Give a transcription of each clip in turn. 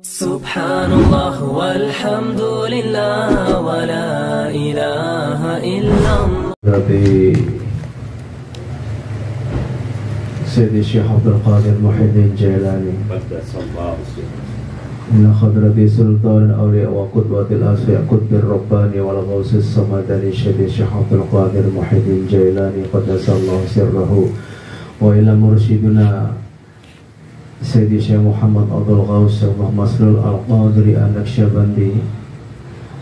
Subhanallah walhamdulillah wa la ilaha illallah. Dari Sayyidi Syekh Abdul Qadir Muhyiddin Jailani Inna khadrati sultan awliya wa qudwatil asfiya qudbir rabbani wal ghawsis samadani Sayyidi Syekh Abdul Qadir Muhyiddin Jailani qaddasallahu sirrahu wa ila mursyiduna Sayyidi Syekh Muhammad Abdul Ghaus Maslul Al-Qadri An-Naqsyabandi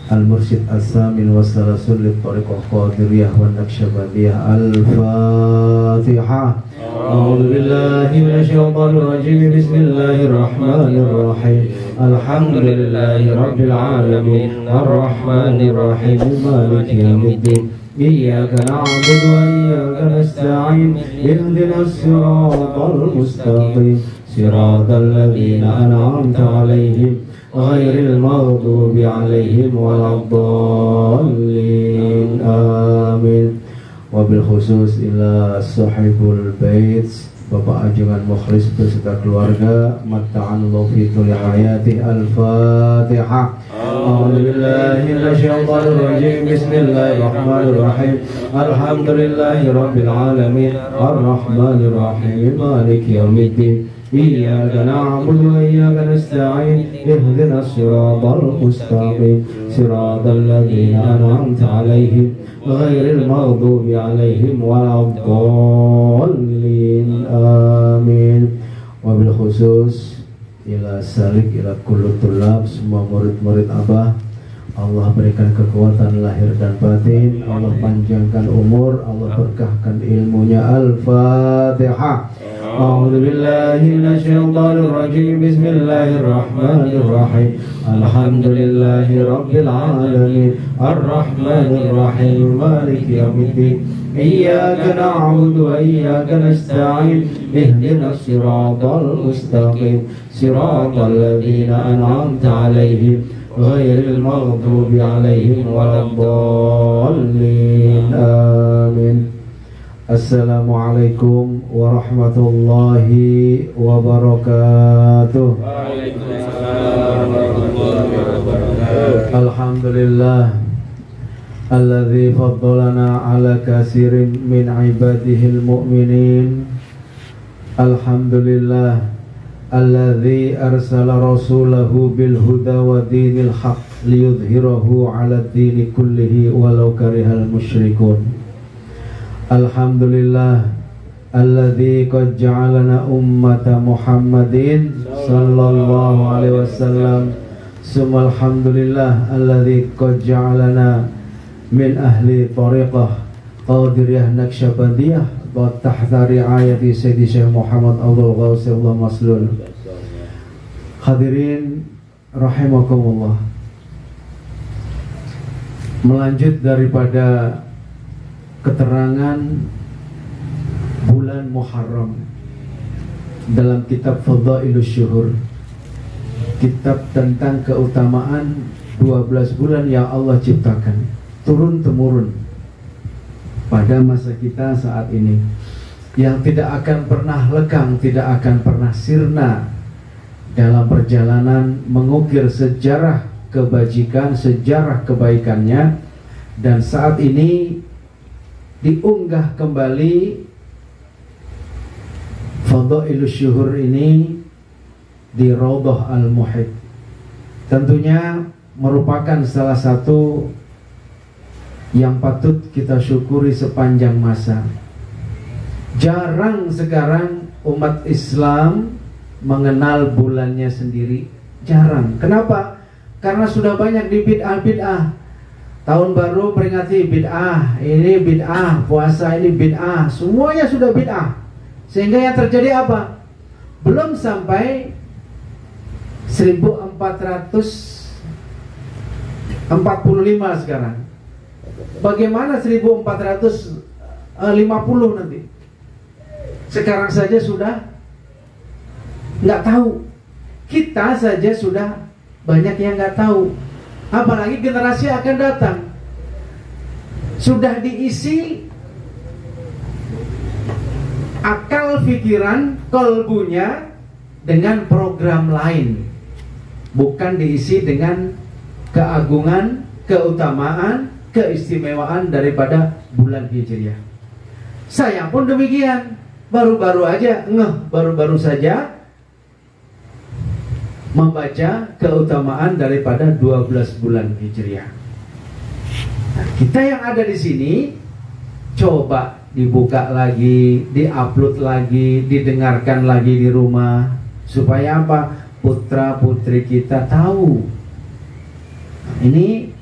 Al-Mursyid As-Samin wa Salasul Li-Tariqah Qadiriyah wa Naqsyabandiyah. Al-Fatihah. A'udzu billahi minasyaitonir rajim. Bismillahirrahmanirrahim. Alhamdulillahi rabbil alamin. Ar-Rahmanir Rahim. Maliki yaumiddin. Iyyaka na'budu wa iyyaka nasta'in. Ihdinas siratal mustaqim. Siratal ladzina an'amta 'alaihim ghairil maghdubi 'alaihim waladdallin. Amin. Wabil khusus ila sahibul bait Bapak Ajangan Mukhlis beserta keluarga matta'allahu fi tuli hayati. Al-Fatihah. A'udzu billahi minasyaitonir rajim. Bismillahirrahmanirrahim. Alhamdulillahi rabbil alamin. Ar-Rahmanir Rahim. Maliki yaumiddin. Iyyaka na'budu wa iyyaka nasta'in. Ihdinas siratal mustaqim. Siratal ladzina an'amta 'alaihim ghairil maghdubi 'alaihim waladdallin. Amin. Wabil khusus ila salik ila kullu tulab, semua murid-murid Abah, Allah berikan kekuatan lahir dan batin, Allah panjangkan umur, Allah berkahkan ilmunya. Al-Fatihah. A'udzu billahi minasyaitonir rajim. Bismillahirrahmanirrahim. Alhamdulillahi rabbil alamin. Ar-Rahmanir Rahim. Maliki yaumiddin. Iyyaka na'budu wa iyyaka nasta'in. Ihdinas siratal mustaqim. Siratal ladzina an'amta 'alaihim ghairil maghdubi 'alaihim waladdallin. Amin. Assalamualaikum warahmatullahi wabarakatuh. Waalaikumsalam warahmatullahi wabarakatuh. Alhamdulillah alladzi faddalana ala katsirin min ibadihil mu'minin. Alhamdulillah alladzi arsala rasulahu bil huda wa dinil haq liyudhhirahu 'ala ad-dini kullihi walau karihal musyrikun. Alhamdulillah alladzi qad ja'alana ummata Muhammadin sallallahu alaihi wasallam. Summa alhamdulillah alladzi qad ja'alana min ahli tariqah Qadiriyah Naqsyabandiyah wa tahta riayati Sayyidi Syekh Muhammad Abdul Ghaus Maslul. Hadirin rahimakumullah. Melanjut daripada keterangan bulan Muharram dalam kitab Fadhailus Syuhur, kitab tentang keutamaan 12 bulan yang Allah ciptakan turun-temurun pada masa kita saat ini, yang tidak akan pernah lekang, tidak akan pernah sirna dalam perjalanan mengukir sejarah kebajikan, sejarah kebaikannya. Dan saat ini diunggah kembali Fadhailus Syuhur ini di Raudhah Al-Muhyidd. Tentunya merupakan salah satu yang patut kita syukuri sepanjang masa. Jarang sekarang umat Islam mengenal bulannya sendiri. Jarang. Kenapa? Karena sudah banyak di bid'ah-bid'ah. Tahun baru peringati bid'ah, ini bid'ah, puasa ini bid'ah, semuanya sudah bid'ah. Sehingga yang terjadi apa? Belum sampai 1445 sekarang. Bagaimana 1450 nanti? Sekarang saja sudah nggak tahu. Kita saja sudah banyak yang nggak tahu. Apalagi generasi akan datang. Sudah diisi akal pikiran kolbunya dengan program lain. bukan diisi dengan keagungan, keutamaan, keistimewaan daripada bulan Hijriah. Saya pun demikian, baru-baru saja membaca keutamaan daripada 12 bulan Hijriah. Nah, kita yang ada di sini coba dibuka lagi, diupload lagi, didengarkan lagi di rumah, supaya apa? Putra putri kita tahu. Nah, ini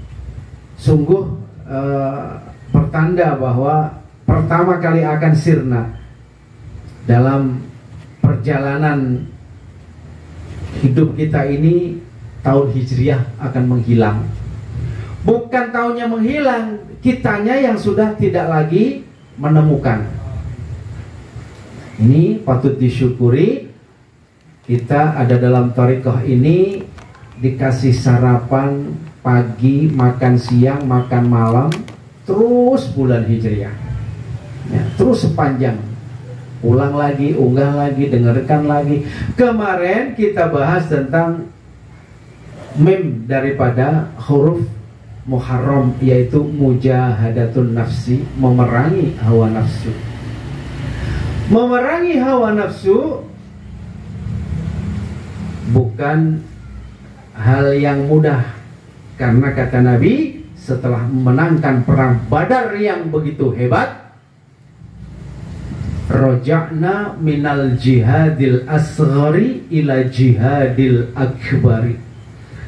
sungguh pertanda bahwa pertama kali akan sirna dalam perjalanan hidup kita ini. Tahun Hijriah akan menghilang. Bukan tahunnya menghilang, kitanya yang sudah tidak lagi menemukan. Ini patut disyukuri. Kita ada dalam thariqah ini dikasih sarapan pagi, makan siang, makan malam, terus bulan Hijriah ya, terus sepanjang. Ulang lagi, unggah lagi, dengarkan lagi. Kemarin kita bahas tentang mem daripada huruf Muharram, yaitu mujahadatun nafsi, memerangi hawa nafsu. Memerangi hawa nafsu bukan hal yang mudah, karena kata Nabi setelah memenangkan perang Badar yang begitu hebat, roja'na minal jihadil asghari ila jihadil akbari.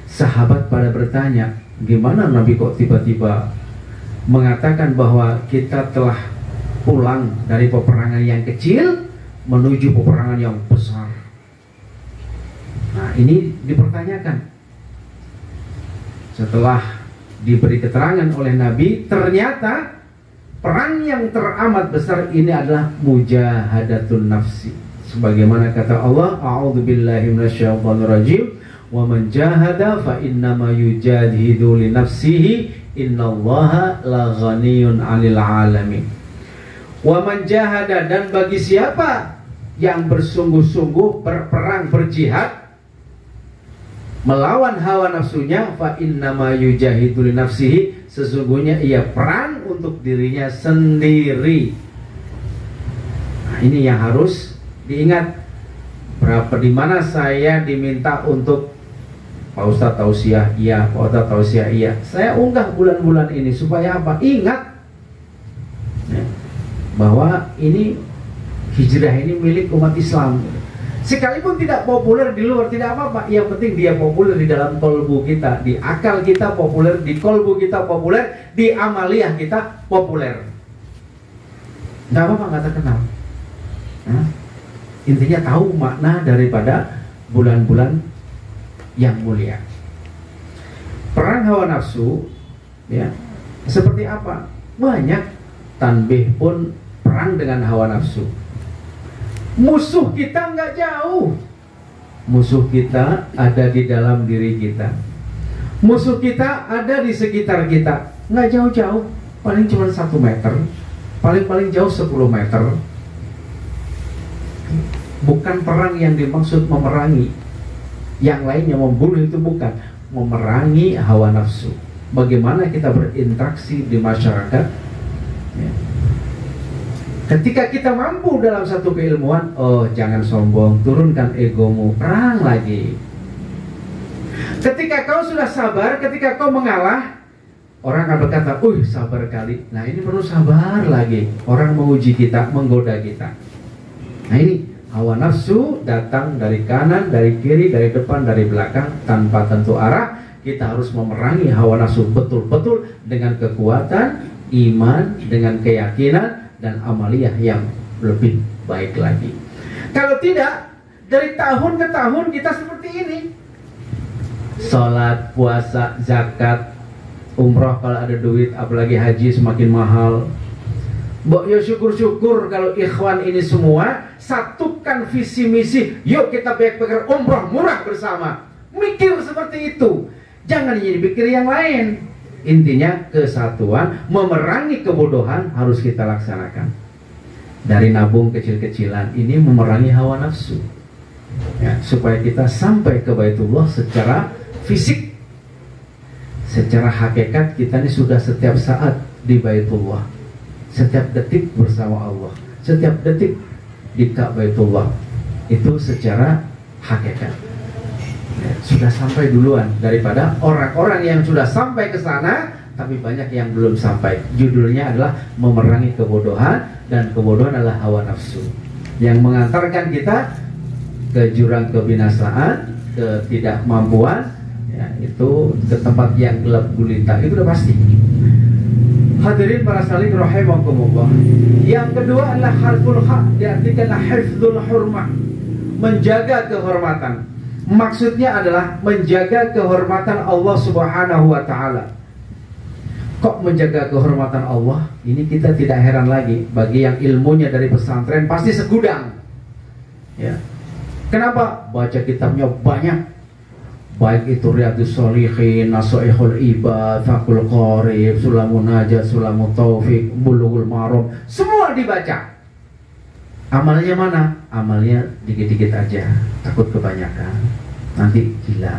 Sahabat pada bertanya, gimana Nabi kok tiba-tiba mengatakan bahwa kita telah pulang dari peperangan yang kecil menuju peperangan yang besar? Nah, ini dipertanyakan. Setelah diberi keterangan oleh Nabi, ternyata perang yang teramat besar ini adalah mujahadatun nafsi. Sebagaimana kata Allah, a'udzubillahi minasyaitonirrajim, wa man jahada fa innama yujahidu li nafsihi innallaha la ghaniyun 'anil 'alamin. Wa man jahada, dan bagi siapa yang bersungguh-sungguh berperang, berjihad melawan hawa nafsunya, fa innama yujahidu li nafsihi, sesungguhnya ia perang untuk dirinya sendiri. Nah, ini yang harus diingat. Berapa di mana saya diminta untuk Pak Ustadz tausiah, iya. Pak Ustadz tausiah, iya. Saya unggah bulan-bulan ini supaya apa? Ingat ya, bahwa ini hijrah ini milik umat Islam. Sekalipun tidak populer di luar, tidak apa-apa. Yang penting dia populer di dalam kolbu kita, di akal kita populer, di kolbu kita populer, di amaliyah kita populer. Nggak apa-apa, nggak terkenal. Nah, intinya tahu makna daripada bulan-bulan yang mulia. Perang hawa nafsu ya, seperti apa? Banyak. Tanbih pun perang dengan hawa nafsu. Musuh kita nggak jauh. Musuh kita ada di dalam diri kita. Musuh kita ada di sekitar kita. Nggak jauh-jauh, paling cuma 1 meter, paling jauh 10 meter. Bukan perang yang dimaksud memerangi. Yang lainnya membunuh, itu bukan. Memerangi hawa nafsu. Bagaimana kita berinteraksi di masyarakat ya. Ketika kita mampu dalam satu keilmuan, oh jangan sombong, turunkan egomu, perang lagi. Ketika kau sudah sabar, ketika kau mengalah, orang akan berkata, sabar kali. Nah, ini perlu sabar lagi. Orang menguji kita, menggoda kita. Nah, ini hawa nafsu datang dari kanan, dari kiri, dari depan, dari belakang, tanpa tentu arah. Kita harus memerangi hawa nafsu betul-betul dengan kekuatan iman, dengan keyakinan dan amaliyah yang lebih baik lagi. Kalau tidak, dari tahun ke tahun kita seperti ini. Salat, puasa, zakat, umroh kalau ada duit, apalagi haji semakin mahal. Ya syukur-syukur kalau ikhwan ini semua satukan visi misi. Yuk kita backpacker umroh murah bersama. Mikir seperti itu. Jangan jadi pikir yang lain. Intinya kesatuan, memerangi kebodohan harus kita laksanakan. Dari nabung kecil-kecilan ini memerangi hawa nafsu. ya, supaya kita sampai ke Baitullah secara fisik. Secara hakikat kita ini sudah setiap saat di Baitullah, setiap detik bersama Allah, setiap detik di Baitullah. Itu secara hakikat ya, sudah sampai duluan daripada orang-orang yang sudah sampai ke sana tapi banyak yang belum sampai. Judulnya adalah memerangi kebodohan, dan kebodohan adalah hawa nafsu yang mengantarkan kita ke jurang kebinasaan, ketidakmampuan ya, itu ke tempat yang gelap gulita. Itu udah pasti. Hadirin para salik rahimakumullah. Yang kedua adalah harful haq, diartikan hifdzul hurmah, menjaga kehormatan. Maksudnya adalah menjaga kehormatan Allah Subhanahu wa taala. Kok menjaga kehormatan Allah? Ini kita tidak heran lagi. Bagi yang ilmunya dari pesantren pasti segudang ya. Kenapa? Baca kitabnya banyak, baik itu Riyadhus Shalihin, Nasaihul Ibad, Fathul Qarib, Sulamun Najat, Sulamut Taufik, Bulughul Maram, semua dibaca. Amalnya mana? Amalnya dikit-dikit aja, takut kebanyakan nanti gila.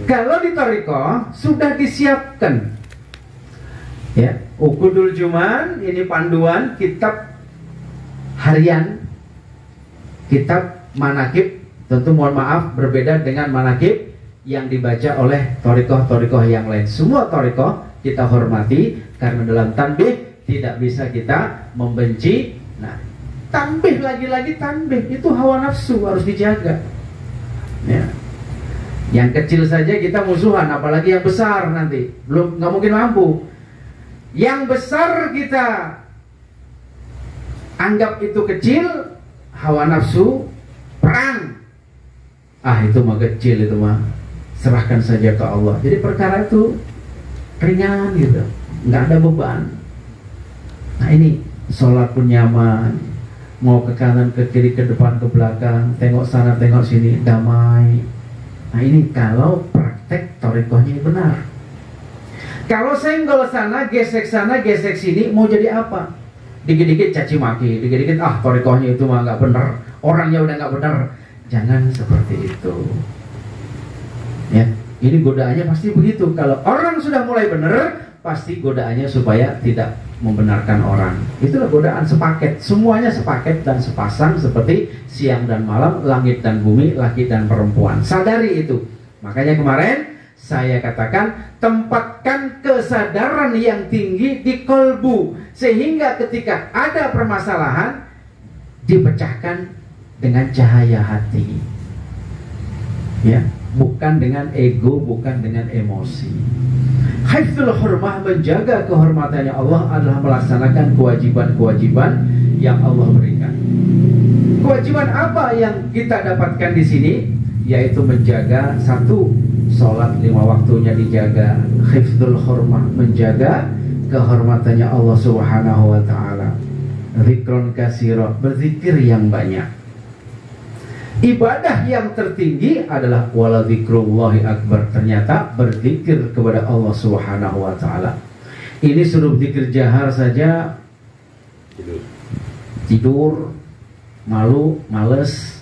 Kalau di Thariqah sudah disiapkan ya, Uqudul Juman, ini panduan kitab harian, kitab manakib. Tentu mohon maaf berbeda dengan manakib yang dibaca oleh thariqah-thariqah yang lain. Semua thariqah kita hormati karena dalam tanbih tidak bisa kita membenci. Nah, tanbih lagi-lagi tanbih itu hawa nafsu harus dijaga ya. Yang kecil saja kita musuhan, apalagi yang besar nanti belum, nggak mungkin mampu. Yang besar kita anggap itu kecil, hawa nafsu, perang. Itu mah kecil, itu mah serahkan saja ke Allah. Jadi perkara itu ringan gitu, nggak ada beban. Nah ini sholat pun nyaman, mau ke kanan, ke kiri, ke depan, ke belakang, tengok sana, tengok sini, damai. Nah ini kalau praktek thariqahnya benar. Kalau senggol sana, gesek sini, mau jadi apa? Dikit-dikit caci maki, dikit-dikit thariqahnya itu mah nggak benar, orangnya udah nggak benar. Jangan seperti itu. Ya, ini godaannya pasti begitu. Kalau orang sudah mulai benar, pasti godaannya supaya tidak membenarkan orang. Itulah godaan sepaket, semuanya sepaket dan sepasang seperti siang dan malam, langit dan bumi, laki dan perempuan. Sadari itu. Makanya kemarin saya katakan, tempatkan kesadaran yang tinggi di kolbu, sehingga ketika ada permasalahan dipecahkan dengan cahaya hati ya, bukan dengan ego, bukan dengan emosi. Hifdzul hurmah, menjaga kehormatannya Allah adalah melaksanakan kewajiban-kewajiban yang Allah berikan. Kewajiban apa yang kita dapatkan di sini? Yaitu menjaga, satu, sholat 5 waktunya dijaga. Hifdzul hurmah, menjaga kehormatannya Allah Subhanahu wa ta'ala. Zikron kasiro, berzikir yang banyak. Ibadah yang tertinggi adalah wala dzikrullahi akbar. Ternyata berzikir kepada Allah Subhanahu wa ta'ala. Ini suruh zikir jahar saja tidur, malu, males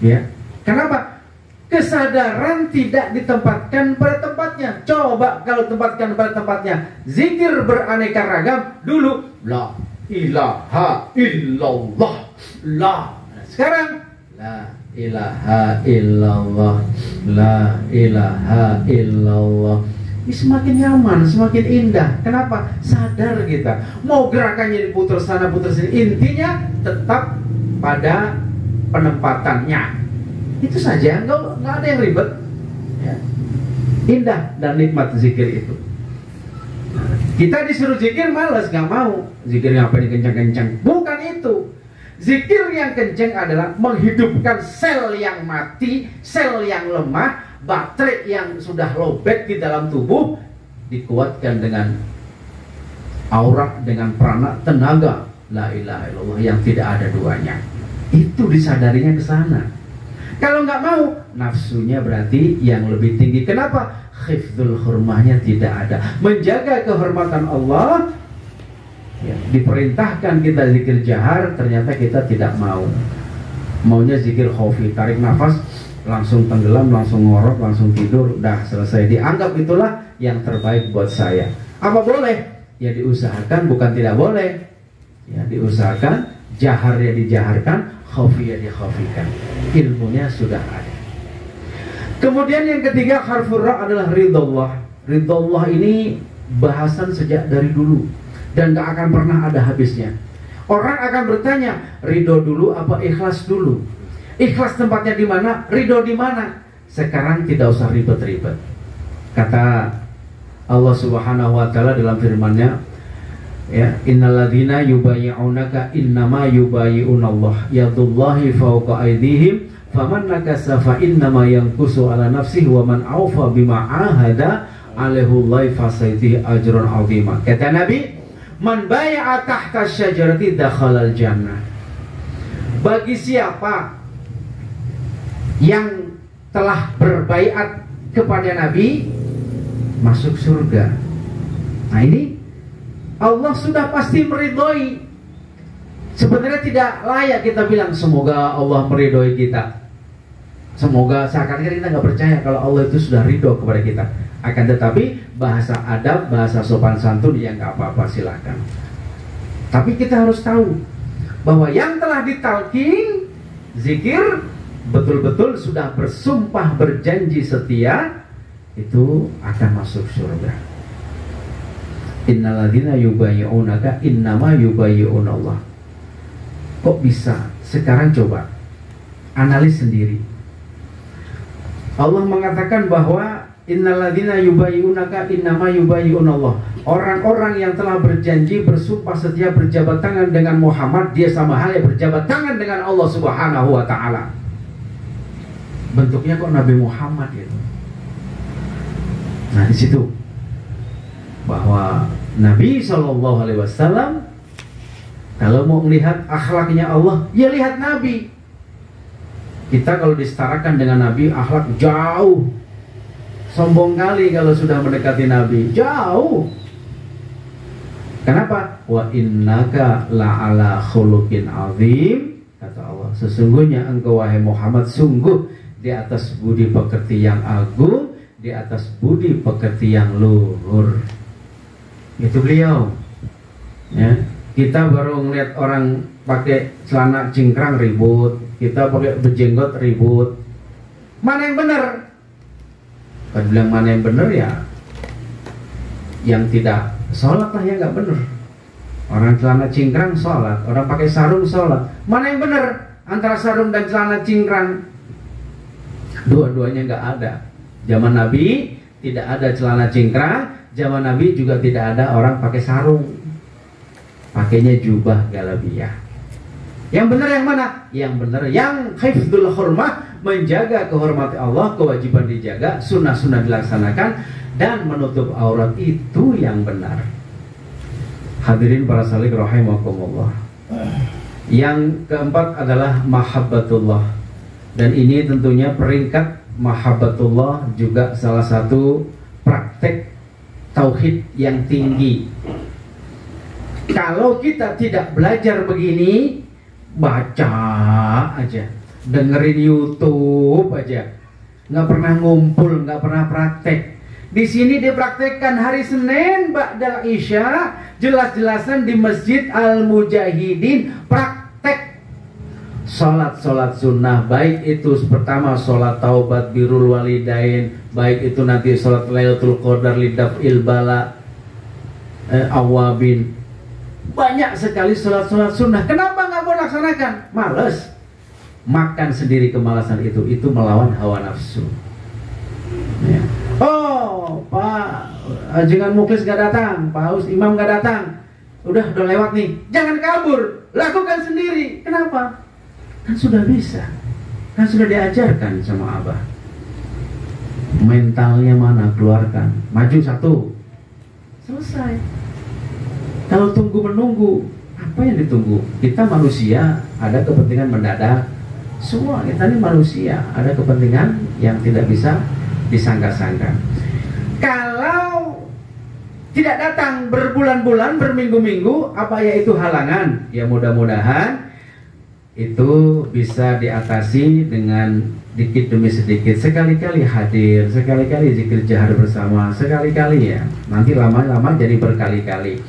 ya. Kenapa? Kesadaran tidak ditempatkan pada tempatnya. Coba kalau tempatkan pada tempatnya. Zikir beraneka ragam. Dulu la ilaha illallah, la. Sekarang la ilaha illallah, la ilaha illallah. Ini semakin nyaman, semakin indah. Kenapa? Sadar kita. Mau gerakannya diputar sana, putar sini, intinya tetap pada penempatannya. Itu saja, nggak ada yang ribet ya. Indah dan nikmat zikir itu. Kita disuruh zikir malas, nggak mau. Zikir ngapain kencang-kencang? Bukan itu. Zikir yang kencang adalah menghidupkan sel yang mati, sel yang lemah, baterai yang sudah lowbat di dalam tubuh, dikuatkan dengan aura, dengan prana, tenaga la ilaha illallah yang tidak ada duanya. Itu disadarinya ke sana. Kalau nggak mau, nafsunya berarti yang lebih tinggi. Kenapa? Hifdzul hurmahnya tidak ada. Menjaga kehormatan Allah ya, diperintahkan kita zikir jahar, ternyata kita tidak mau. Maunya zikir khafi, tarik nafas langsung tenggelam, langsung ngorok, langsung tidur, udah selesai. Dianggap itulah yang terbaik buat saya. Apa boleh? Ya diusahakan, bukan tidak boleh. Ya diusahakan, jahar ya dijaharkan, khafi ya dikhafikan. Ilmunya sudah ada. Kemudian yang ketiga, harfur ra adalah ridallah. Ridallah ini bahasan sejak dari dulu dan gak akan pernah ada habisnya. Orang akan bertanya, ridho dulu apa ikhlas dulu? Ikhlas tempatnya di mana? Ridho di mana? Sekarang tidak usah ribet-ribet. Kata Allah Subhanahu wa taala dalam firman-Nya, ya, innalladzina yubayyi'unaka innama yubayyi'unallah yadullahi fawqa aydihim faman nakasa fa innama yankusu ala nafsihi wa man aufa bima ahada alaihullahi fasaitihi ajrun azima. Kata Nabi, man bai'a tahta syajarati dakhalal jannah. Bagi siapa yang telah berbaiat kepada Nabi, masuk surga. Nah ini Allah sudah pasti meridhoi. Sebenarnya tidak layak kita bilang semoga Allah meridhoi kita. Semoga, seakan-akan kita nggak percaya kalau Allah itu sudah ridho kepada kita. Akan tetapi bahasa adab, bahasa sopan santun yang nggak apa-apa, silahkan. Tapi kita harus tahu bahwa yang telah ditalkin zikir betul-betul sudah bersumpah berjanji setia, itu akan masuk surga. Innalladzina yubayyi'unaka innama yubayyi'unallah. Kok bisa? Sekarang coba analis sendiri. Allah mengatakan bahwa innalladzina yubayyi'unaka innama yubayyi'unallah. Orang-orang yang telah berjanji bersumpah setia berjabat tangan dengan Muhammad, dia sama halnya berjabat tangan dengan Allah Subhanahu wa taala. Bentuknya kok Nabi Muhammad gitu. Nah di situ bahwa Nabi SAW kalau mau melihat akhlaknya Allah, ya lihat Nabi. Kita kalau disetarakan dengan Nabi, akhlak jauh. Sombong kali kalau sudah mendekati Nabi, jauh. Kenapa? Wa innaka la'ala khuluqin azim. Kata Allah, sesungguhnya engkau wahai Muhammad sungguh di atas budi pekerti yang agung, di atas budi pekerti yang luhur. Itu beliau. Ya, kita baru ngeliat orang pakai celana cingkrang ribut, kita pakai berjenggot ribut. Mana yang benar? Kan bilang mana yang benar ya? Yang tidak sholat lah yang nggak benar. Orang celana cingkrang sholat, orang pakai sarung sholat. Mana yang benar antara sarung dan celana cingkrang? Dua-duanya nggak ada. Zaman Nabi tidak ada celana cingkrang, zaman Nabi juga tidak ada orang pakai sarung. Pakainya jubah galabiyah. Yang benar yang mana? Yang benar yang hifdzul hurmah, menjaga kehormatan Allah, kewajiban dijaga, sunnah-sunnah dilaksanakan, dan menutup aurat, itu yang benar. Hadirin para salik rahimakumullah. Yang keempat adalah mahabbatullah. Dan ini tentunya peringkat mahabbatullah juga salah satu praktek tauhid yang tinggi. Kalau kita tidak belajar begini, baca aja, dengerin YouTube aja, nggak pernah ngumpul, nggak pernah praktek. Di sini dipraktekkan hari Senin ba'dal Isya, jelas-jelasan di Masjid Al-Mujahidin, praktek sholat sunnah, baik itu pertama sholat taubat birrul walidain, baik itu nanti sholat Lailatul Qadar lidaf'il bala awabin. Banyak sekali sholat sunnah. Kenapa nggak mau laksanakan? Males. Makan sendiri kemalasan itu melawan hawa nafsu. Ya. Oh, Pak Ajengan Muklis nggak datang, Pak Imam nggak datang. Udah lewat nih. Jangan kabur, lakukan sendiri. Kenapa? Kan sudah bisa, kan sudah diajarkan sama Abah. Mentalnya mana? Keluarkan. Maju satu, selesai. Kalau tunggu menunggu, apa yang ditunggu? Kita manusia, ada kepentingan mendadak. Semua kita ini manusia, ada kepentingan yang tidak bisa disangka-sangka. Kalau tidak datang berbulan-bulan, berminggu-minggu, apa ya itu halangan? Ya mudah-mudahan itu bisa diatasi dengan dikit demi sedikit, sekali-kali hadir, sekali-kali zikir jahar bersama, sekali-kali ya. Nanti lama-lama jadi berkali-kali,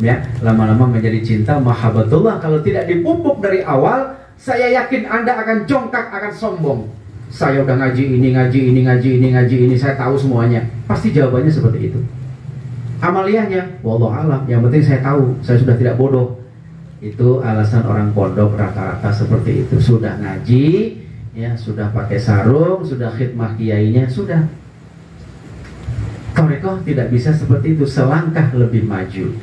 ya. Lama-lama menjadi cinta mahabbatullah. Kalau tidak dipupuk dari awal, saya yakin Anda akan jongkak, akan sombong. Saya udah ngaji ini, ngaji ini, ngaji ini, ngaji ini, saya tahu semuanya. Pasti jawabannya seperti itu. Amaliyahnya, wallahu alam. Yang penting saya tahu, saya sudah tidak bodoh. Itu alasan orang pondok rata-rata seperti itu. Sudah ngaji, ya, sudah pakai sarung, sudah khidmah kiainya, sudah. Thariqah tidak bisa seperti itu, selangkah lebih maju.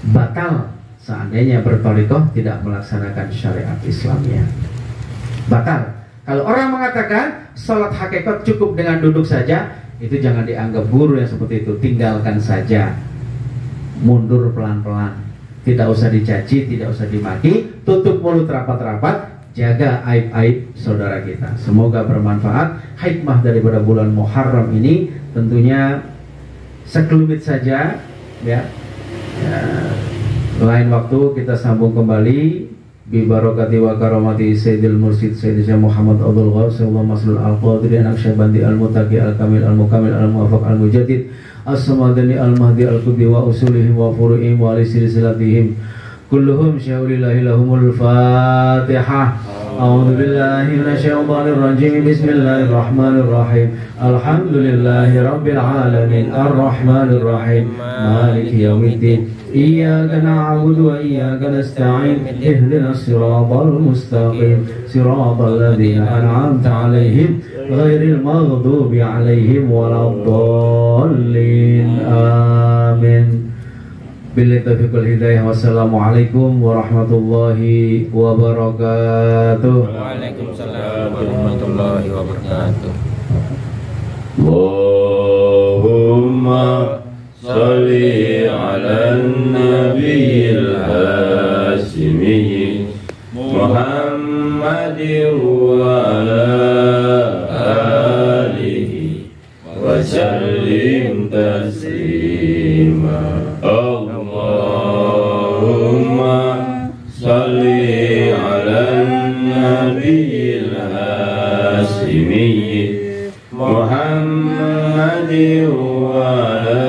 Batal seandainya berthariqah tidak melaksanakan syariat Islamnya. Batal. Kalau orang mengatakan salat hakikat cukup dengan duduk saja, itu jangan dianggap guru yang seperti itu. Tinggalkan saja, mundur pelan-pelan. Tidak usah dicaci, tidak usah dimaki, tutup mulut rapat-rapat, jaga aib-aib saudara kita. Semoga bermanfaat. Hikmah daripada bulan Muharram ini tentunya sekelumit saja, ya. Lain waktu kita sambung kembali. Bi barakati wa karamati Sayyidil Mursyid Sayyidina Muhammad Abdul Ghaus Sallallahu Mas'ul Al-Qadri An-Naqsyabandi Al-Mutaqi Al-Kamil Al-Mukamil Al-Muwafaq Al-Mujaddid As-Samadani Al-Mahdi Al-Qudbi wa usulihim wa furu'ihim wa silsilatihim kulluhum syaulillahi lahumul Fatihah. A'udzu billahi minasyaitonir rajim. Bismillahirrahmanirrahim. Alhamdulillahi rabbil alamin arrahmanir rahim maliki yaumiddin. Iyyaka na'budu wa iyyaka nasta'in. Ihdinas siratal mustaqim. Siratal ladzina an'amta 'alaihim ghairil maghdubi 'alaihim waladdallin. Amin. Billahi taufiq wal hidayah. Wassalamualaikum warahmatullahi wabarakatuh. Waalaikumsalam warahmatullahi wabarakatuh. Allahumma salli ala nabiyil hashimi Muhammadin wa ala alihi wa sallim taslima. Allahumma salli ala nabiyil hashimi Muhammadin wa ala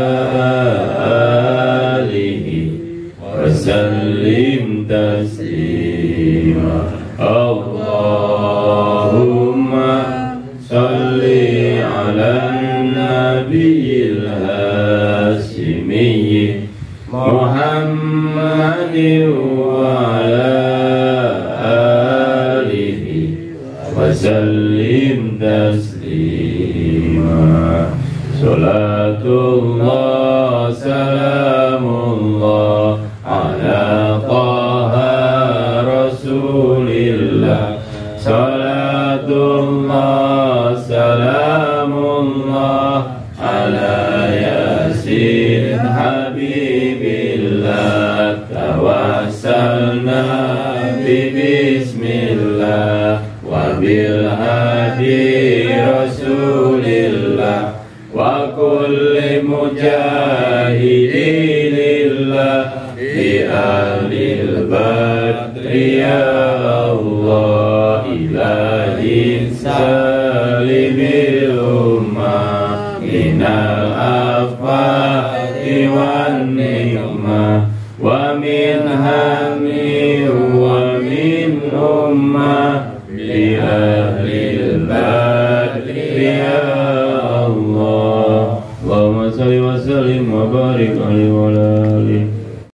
alihi wa sallim taslima. Allahumma salli ala nabiyil hashimi Muhammadin wa ala alihi wa sallim taslima. Salatullah salamullah ala taha rasulillah. Salatullah salamullah ala yasin habibillah. Tawassalna bismillah wa bil hadi rasulillah wa kulli mujahidilillah bi ahlil badri ya Allah. Ilahi salimil ummah minal afati wan nikmah wa min hammi wa min ummah bi ahlil badri ya Allah. Allahumma salli wa sallim wa barik alaihi wa alihi.